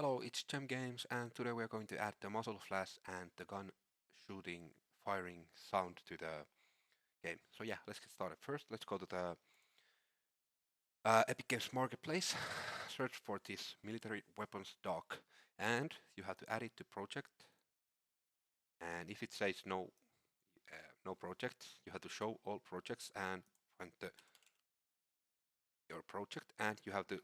Hello, it's Gem Games, and today we are going to add the muzzle flash and the gun shooting, firing sound to the game. So yeah, let's get started. First, let's go to the Epic Games Marketplace, search for this military weapons dock, and you have to add it to project. And if it says no projects, you have to show all projects and find your project, and you have to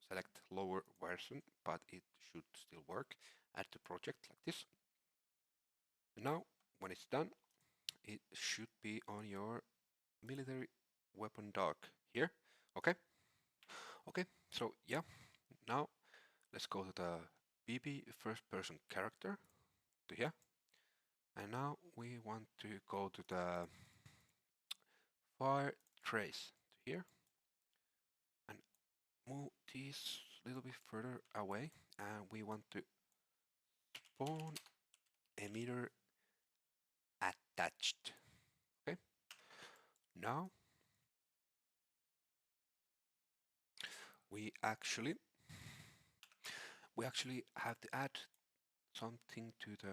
select lower version, but it should still work. Add the project like this. Now, when it's done, it should be on your military weapon dock here. Okay. So yeah, now let's go to the BB first person character to here. And now we want to go to the fire trace to here and move this a little bit further away, and we want to spawn emitter attached. Okay. Now we actually have to add something to the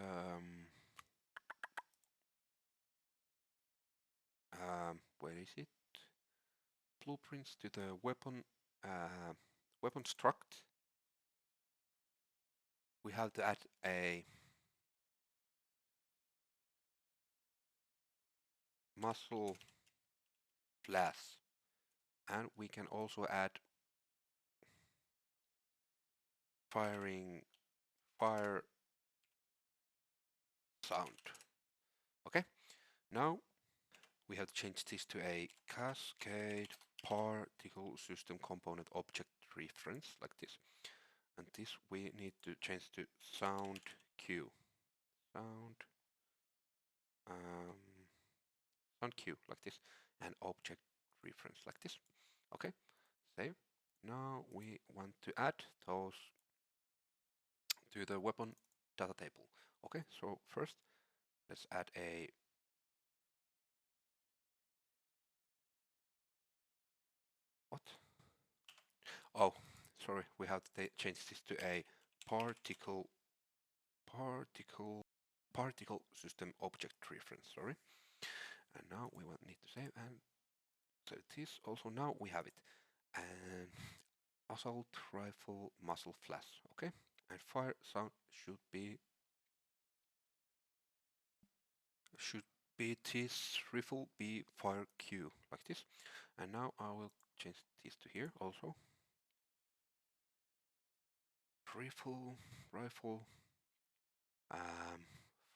where is it? Blueprints to the weapon struct. We have to add a muzzle flash, and we can also add fire sound. Okay, now we have to change this to a cascade particle system component object reference like this, and this we need to change to sound cue. Sound cue like this, and object reference like this. Okay, save. Now we want to add those to the weapon data table. Okay, so first let's add a what? Oh, sorry, we have to change this to a particle system object reference. Sorry, and now we will need to save and save this. Also, now we have it, and assault rifle muzzle flash. Okay, and fire sound should be this rifle be fire cue like this. And now I will change this to here also. Rifle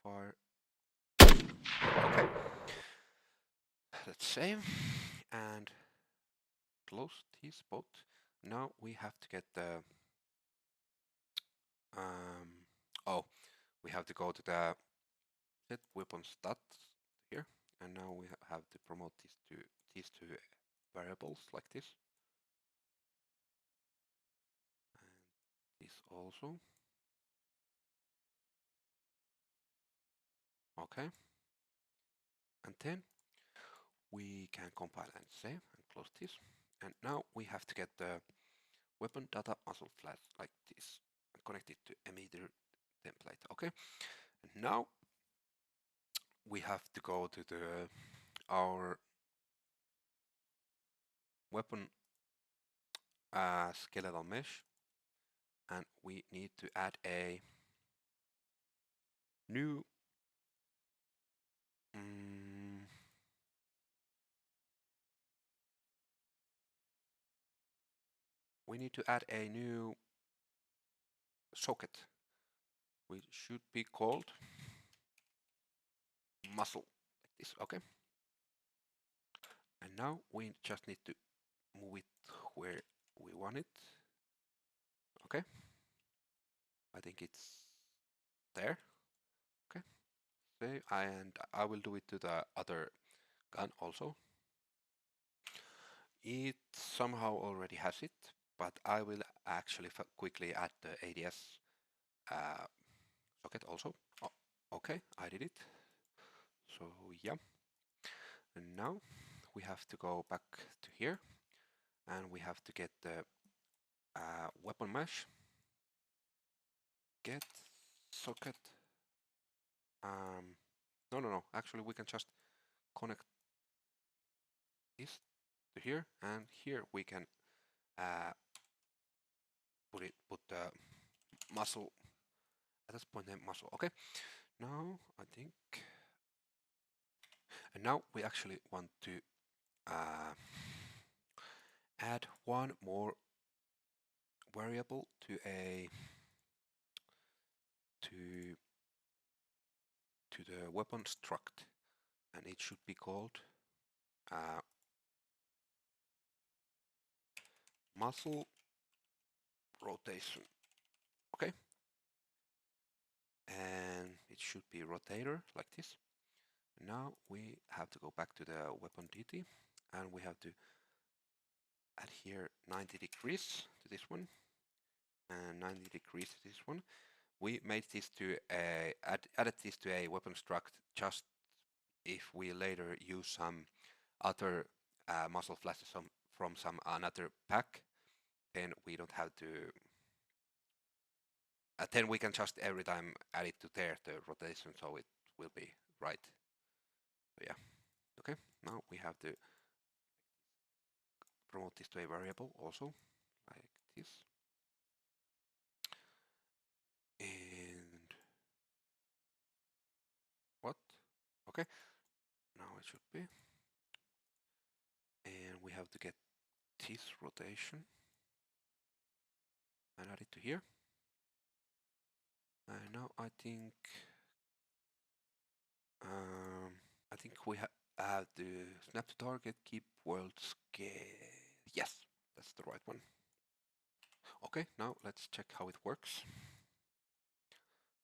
fire. Okay, let's save and close this both. Now we have to get the oh, we have to go to the set weapon stats here, and now we have to promote these two variables like this, and this also. Okay, and then we can compile and save and close this, and now we have to get the weapon data muzzle flash like this and connect it to emitter template. Okay, and now we have to go to our weapon skeletal mesh, and we need to add a new socket, which should be called muzzle like this. Okay, and now we just need to move it where we want it. Okay, I think it's there. Okay, save, and I will do it to the other gun also. It somehow already has it, but I will actually quickly add the ADS socket also. Oh, okay, I did it. So yeah, and now we have to go back to here, and we have to get the weapon mesh, get socket. No. Actually, we can just connect this to here, and here we can put the muzzle. At this point, name muzzle. Okay. Now I think, and now we actually want to add one more variable to the weapon struct, and it should be called muzzle rotation. Okay, and it should be rotator like this. Now we have to go back to the weapon DT, and we have to add here 90 degrees to this one and 90 degrees to this one. We made this to added this to a weapon struct just if we later use some other muzzle flashes from some another pack, then we don't have to. Then we can just every time add it to there the rotation, so it will be right. So yeah. Okay. Now we have to promote this to a variable also, like this. And what? Okay. Now it should be. And we have to get this rotation and add it to here. And now I think we have to snap to target, keep world scale. Yes, that's the right one. Okay, now let's check how it works.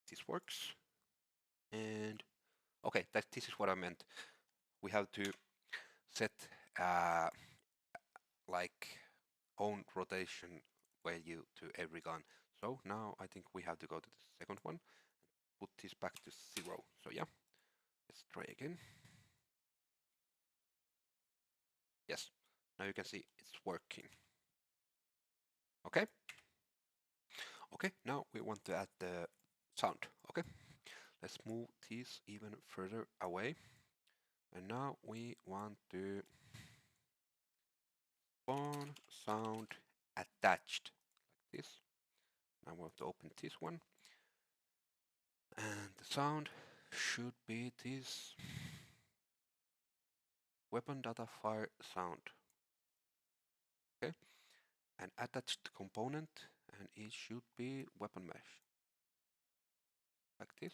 This works. And okay, this is what I meant. We have to set like own rotation value to every gun. So now I think we have to go to the second one, put this back to 0. So yeah, let's try again. Yes, now you can see it's working. Okay. Okay, now we want to add the sound. Okay, let's move this even further away. And now we want to spawn sound attached like this. Now we have to open this one. And the sound should be this weapon data fire sound. Okay, an attached component, and it should be weapon mesh like this.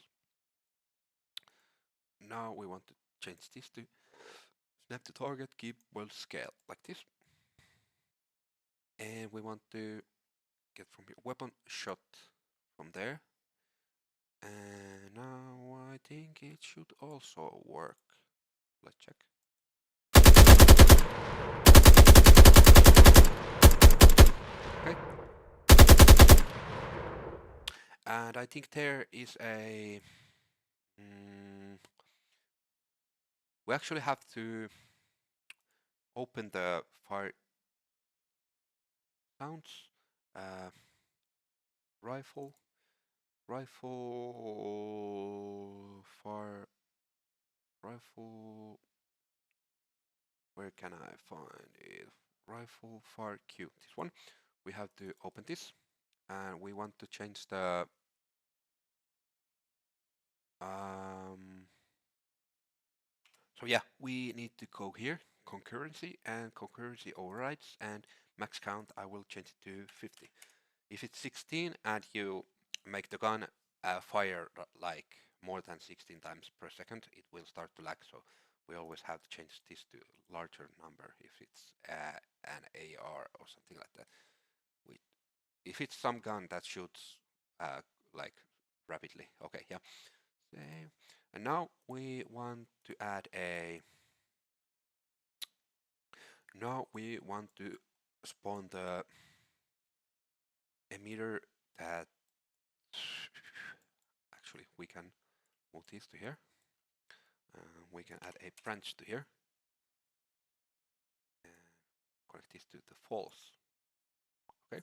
Now we want to change this to snap to target, keep world scale like this. And we want to get from here weapon shot from there. And now I think it should also work. Let's check. Okay. And I think there is a we actually have to open the fire sounds rifle fire rifle. Where can I find it? Rifle fire Q. This one. We have to open this, and we want to change the so yeah, we need to go here, concurrency and concurrency overrides, and max count I will change it to 50. If it's 16 and you make the gun fire like more than 16 times per second, it will start to lag. So we always have to change this to larger number if it's an AR or something like that. If it's some gun that shoots like rapidly, okay, yeah. Save. And now we want to add a. Now we want to spawn the emitter that actually we can move this to here. We can add a branch to here and connect this to the false. Okay,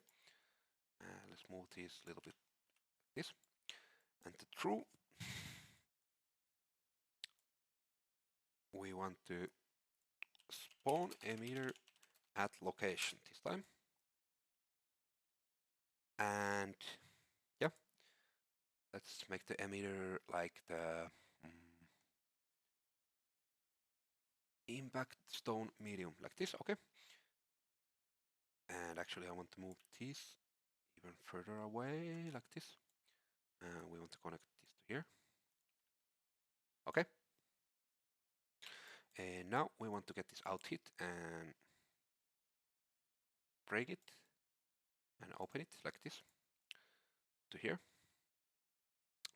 let's move this a little bit like this. true. We want to spawn emitter at location this time. And yeah, let's make the emitter like the impact stone medium, like this, okay? And actually I want to move this even further away, like this. And we want to connect this to here. Okay. And now we want to get this out hit and break it and open it like this to here.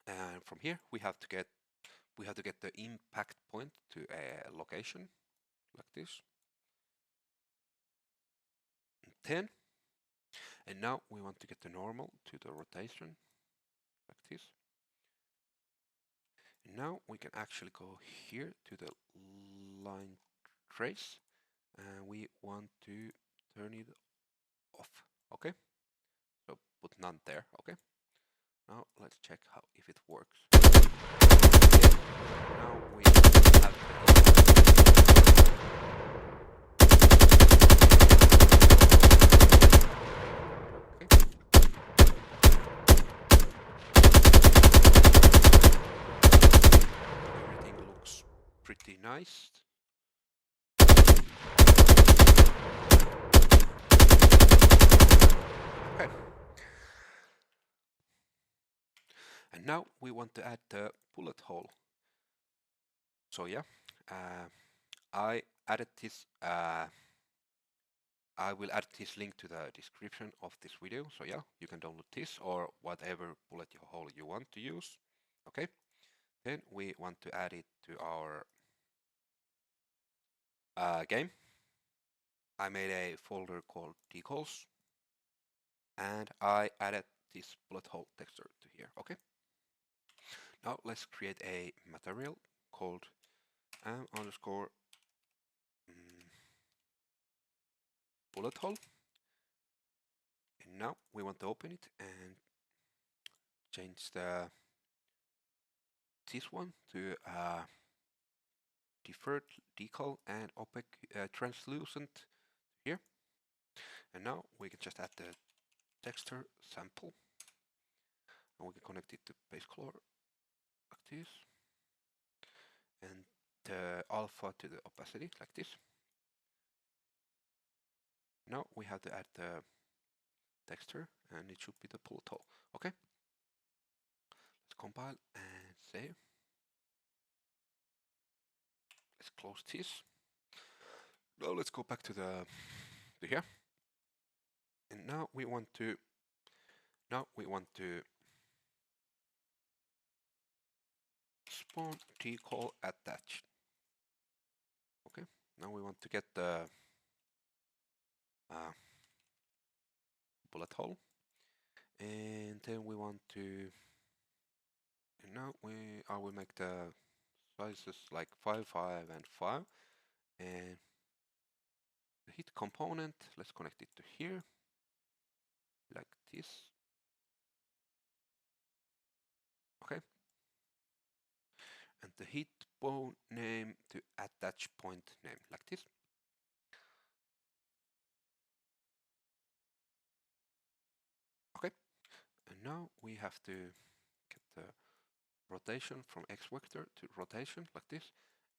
And from here we have to get the impact point to a location like this. And 10. And now we want to get the normal to the rotation like this. And now we can actually go here to the line trace and we want to turn it off. Okay, so put none there. Okay, now let's check how if it works. Okay. Now we have everything looks pretty nice. Okay. And now we want to add the bullet hole. So yeah, I added this. I will add this link to the description of this video. So yeah, you can download this or whatever bullet hole you want to use. Okay. Then we want to add it to our game. I made a folder called decals and I added this bullet hole texture to here. Okay. Now let's create a material called underscore bullet hole. And now we want to open it and change this one to deferred decal and opaque translucent here. And now we can just add the texture sample and we can connect it to base color like this and the alpha to the opacity like this. Now we have to add the texture and it should be the bullet hole. Okay, let's compile and save. Let's close this. Now let's go back to here. And now we want to spawn decal attached. Okay, now we want to get the bullet hole, and then we want to. And now I will make the sizes like 5, 5, and 5, and the heat component. Let's connect it to here, like this. Okay. And the heat bone name to attach point name like this. Okay, and now we have to get the rotation from X vector to rotation like this,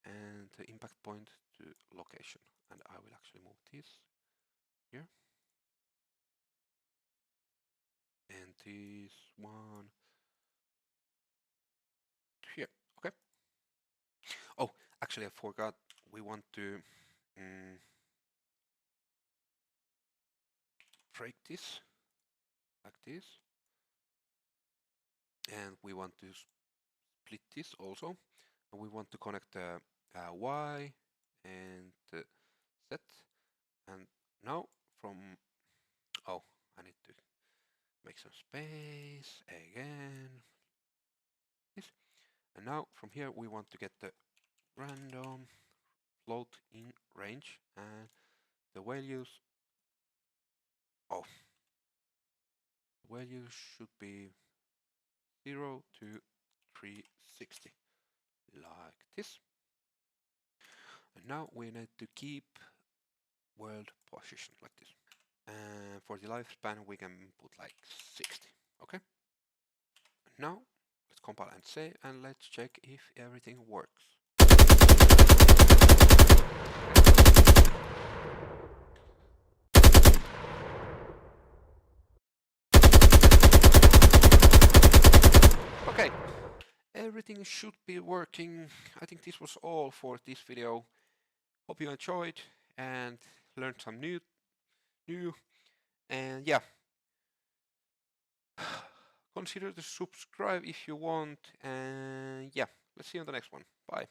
and the impact point to location. And I will actually move this here, and this one here. Okay. Oh, actually, I forgot. We want to break this like this, and we want to split this also, and we want to connect the Y and the Z. And now from I need to make some space again. This, and now from here we want to get the random float in range and the values. The values should be 0 to 360 like this. And now we need to keep world position like this. And for the lifespan we can put like 60. Okay. Now let's compile and save, and let's check if everything works. Okay, everything should be working. I think this was all for this video. Hope you enjoyed and learned some new. And yeah, consider to subscribe if you want. And yeah, let's see you on the next one. Bye.